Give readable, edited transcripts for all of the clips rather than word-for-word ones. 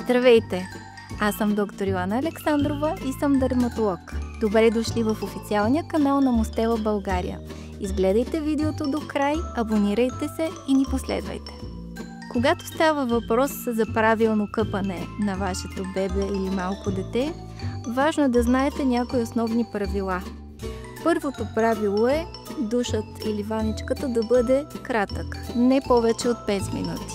Здравейте! Аз съм доктор Йоана Александрова и съм дерматолог. Добре дошли в официалния канал на Мостела България. Изгледайте видеото до край, абонирайте се и ни последвайте. Когато става въпрос за правилно къпане на вашето бебе или малко дете, важно е да знаете някои основни правила. Първото правило е душът или ваничката да бъде кратък, не повече от 5 минути.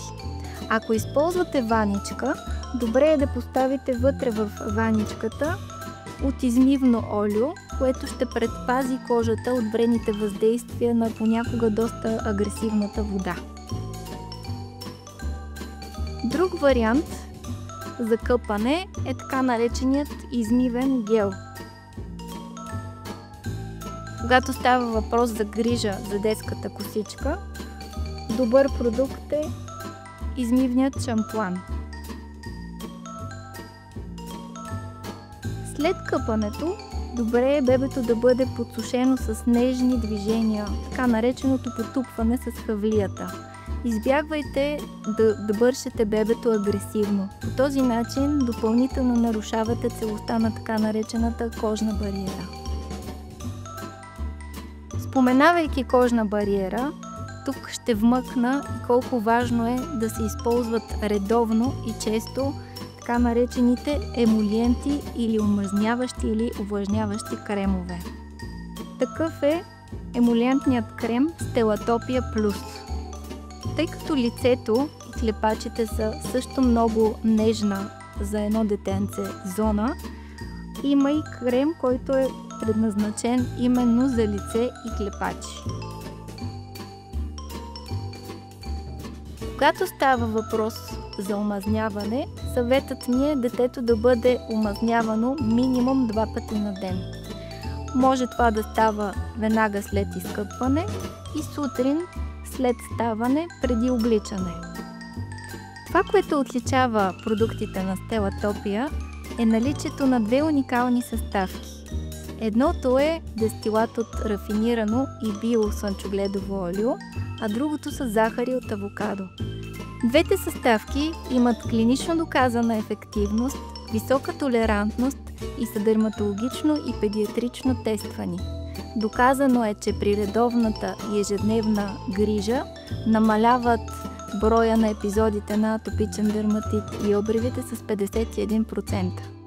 Ако използвате ваничка, добре е да поставите вътре в ваничката от измивно олио, което ще предпази кожата от вредните въздействия на понякога доста агресивната вода. Друг вариант за къпане е така нареченият измивен гел. Когато става въпрос за грижа за детската косичка, добър продукт е измивният шампуан. След къпането, добре е бебето да бъде подсушено с нежни движения, така нареченото потупване с хавлията. Избягвайте да бършете бебето агресивно. По този начин допълнително нарушавате целостта на така наречената кожна бариера. Споменавайки кожна бариера, тук ще вмъкна и колко важно е да се използват редовно и често така наречените емолиенти или омазняващи или увлажняващи кремове. Такъв е емолиентният крем Стелатопия Плюс. Тъй като лицето и клепачите са също много нежна за едно детенце зона, има и крем, който е предназначен именно за лице и клепачи. Когато става въпрос за омазняване, съветът ми е детето да бъде омазнявано минимум 2 пъти на ден. Може това да става веднага след изкъпване и сутрин след ставане преди обличане. Това, което отличава продуктите на Стелатопия, е наличието на две уникални съставки. Едното е дестилат от рафинирано и био-слънчогледово олио, а другото са захари от авокадо. Двете съставки имат клинично доказана ефективност, висока толерантност и са дерматологично и педиатрично тествани. Доказано е, че при редовната и ежедневна грижа намаляват броя на епизодите на атопичен дерматит и обривите с 51%.